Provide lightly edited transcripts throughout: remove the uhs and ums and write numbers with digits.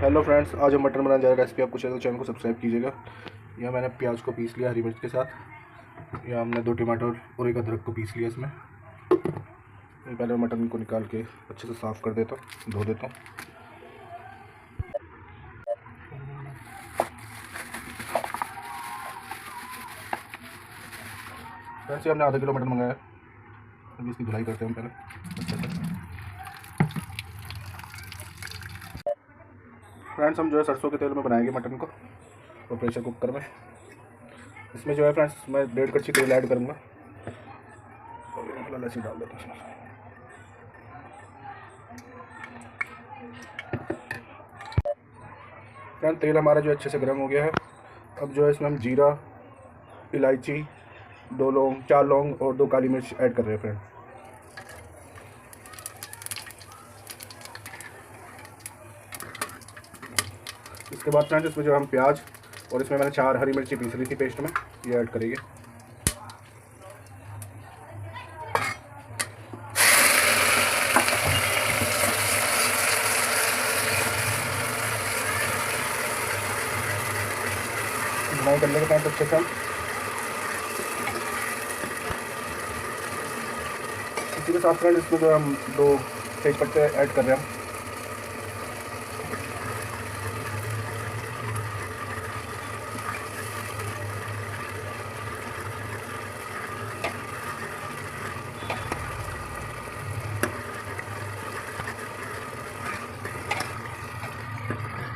Hello friends, आज हम mutton बनाने जा रहे हैं। रेसिपी आपको चाहिए तो चैनल को सब्सक्राइब कीजिएगा। यहाँ मैंने प्याज को पीस लिया हरी मिर्च के साथ। यहाँ हमने 2 टमाटर और एक अदरक को पीस लिया इसमें। पहले मटन को निकाल के अच्छे से साफ़ कर देता हूँ, धो देता हूँ। फ्रेंड्स, हमने आधा किलो मटन मंगाया है। अभी इसकी धुलाई करते हैं हम पहले अच्छे से। फ्रेंड्स, हम जो है सरसों के तेल में बनाएंगे मटन को और प्रेशर कुकर में। इसमें जो है फ्रेंड्स मैं 1.5 कड़छी तेल ऐड करूँगा और लस्सी डाल देता हूँ। फ्रेंड, तेल हमारा जो अच्छे से गर्म हो गया है। अब जो है इसमें हम जीरा, इलायची, 2 लौंग, 4 लौंग और 2 काली मिर्च ऐड कर रहे हैं फ्रेंड। इसके बाद फ्रेंड इसमें जो हम प्याज और इसमें मैंने 4 हरी मिर्ची पीस ली थी पेस्ट में, ये ऐड करेंगे। भुनाई करने के बाद अच्छे से हम इसी के साथ फ्रेंड इसमें जो हम 2 तेज पत्ते ऐड कर रहे हैं।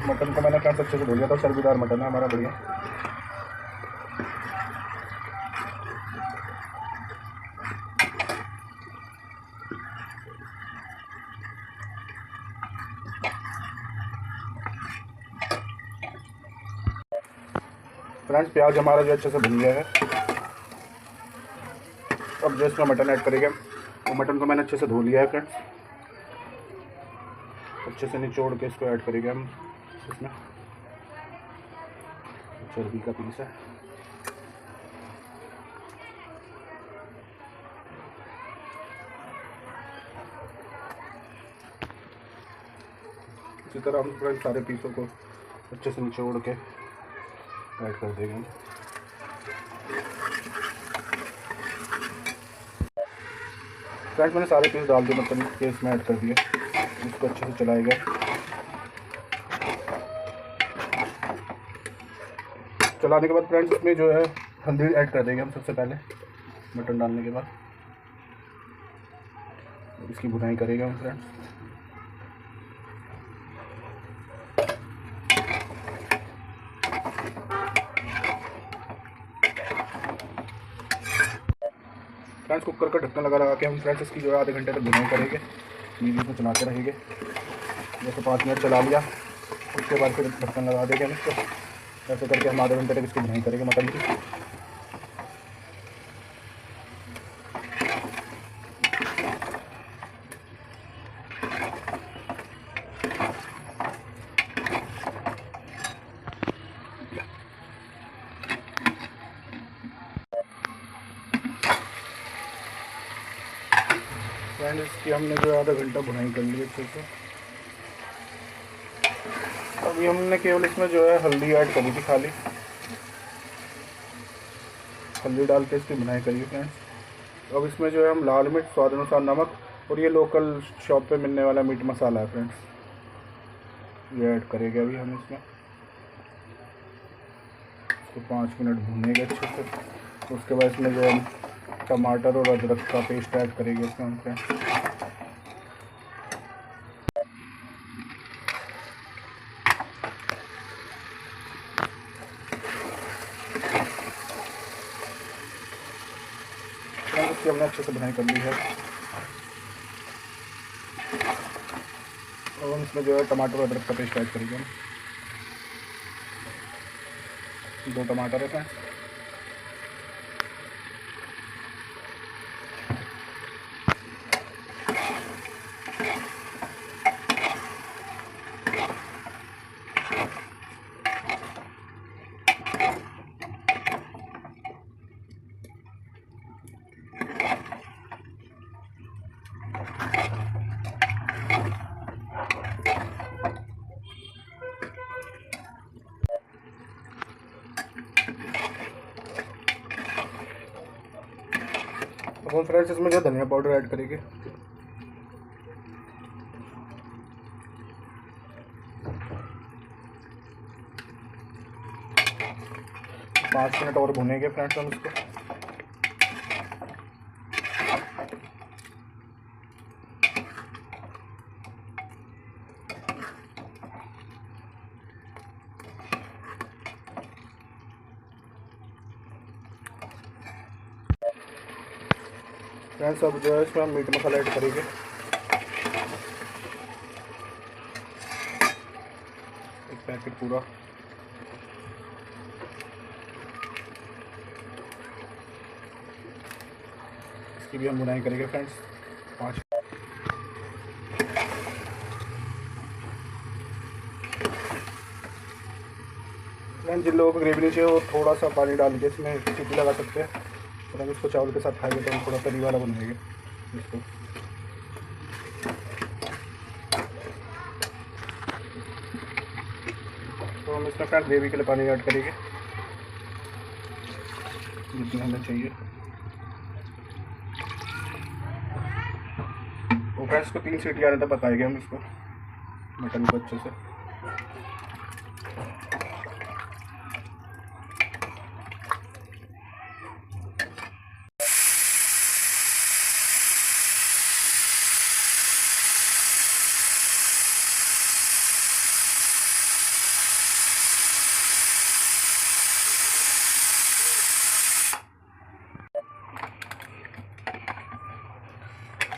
मटन को मैंने फ्रेंड्स अच्छे से धो लिया था, चर्बीदार मटन है हमारा, बढ़िया। फ्रेंड्स, प्याज हमारा जो अच्छे से भुन गया है। अब जो इसमें मटन ऐड करेंगे, वो मटन को मैंने अच्छे से धो लिया है फ्रेंड्स। अच्छे से निचोड़ के इसको ऐड करेंगे हम इसमें। चर्बी का पीस है। इसी तरह हम फ्रेंड्स सारे पीसों को अच्छे से निचोड़ के ऐड कर देंगे हम। फ्रेंड्स, मैंने सारे पीस डाल दिए मटन के, इसमें ऐड कर दिए। इसको अच्छे से चलाएगा। चलाने के बाद फ्रेंड्स इसमें जो है हल्दी ऐड कर देंगे हम सबसे पहले मटन डालने के बाद। इसकी भुनाई करेंगे हम फ्रेंड्स। फ्रेंड्स, कुकर का ढक्कन लगा के हम फ्रेंड्स इसकी जो है आधे घंटे तक भुनाई करेंगे। बीच में चलाते रहेंगे। जैसे 5 मिनट चला लिया, उसके बाद फिर ढक्कन लगा देंगे हम इसको। ऐसे करके हम आधे घंटे तक इसकी भुनाई करेंगे मटन की। फ्रेंड, इसकी हमने जो आधा घंटा भुनाई कर ली अच्छे से। अभी हमने केवल इसमें जो है हल्दी ऐड करी थी, खाली हल्दी डाल के इसकी भुनाई करिए फ्रेंड्स। अब इसमें जो है हम लाल मिर्च, स्वाद अनुसार नमक और ये लोकल शॉप पे मिलने वाला मीट मसाला है फ्रेंड्स, ये ऐड करेंगे अभी हम इसमें। इसको 5 मिनट भूनेंगे अच्छे से। उसके बाद इसमें जो हम टमाटर और अदरक का पेस्ट ऐड करेंगे इसमें हम फ्रेंड्स। इसकी हमने अच्छे से भुनाई कर ली है। और हम इसमें जो है टमाटर और अदरक का पेस्ट ऐड करेंगे हम। 2 टमाटर है फ्रेंड्स। अब हम फ्रेंड्स इसमें जो धनिया पाउडर ऐड करेंगे। पाँच मिनट और भुनेंगे फ्रेंड्स हम इसको। फ्रेंड्स अब जो है इसमें हम मीट मसाला ऐड करेंगे। एक पैकेट पूरा। इसकी भी हम बुनाई करेंगे फ्रेंड्स। 5 फ्रेंड्स जिन लोगों को ग्रेवी नहीं चाहिए वो थोड़ा सा पानी डाल के इसमें सीटी लगा सकते हैं। और हम इसको चावल के साथ खाएंगे तो हम थोड़ा तरी वाला बनाएंगे इसको। तो हम इसमें फ्रेंड्स ग्रेवी के लिए पानी ऐड करेंगे जितना हमें चाहिए। तो फ्रेंड्स इसको 3 सीटी आने तक पकाएंगे हम इसको मटन को अच्छे से।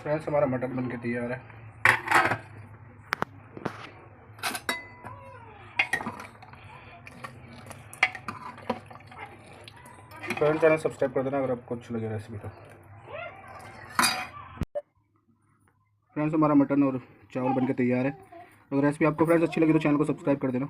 फ्रेंड्स हमारा मटन बन के तैयार है। फ्रेंड्स चैनल सब्सक्राइब कर देना अगर आपको अच्छी लगे रेसिपी तो। फ्रेंड्स हमारा मटन और चावल बन के तैयार है। अगर रेसिपी आपको फ्रेंड्स अच्छी लगी तो चैनल को सब्सक्राइब कर देना।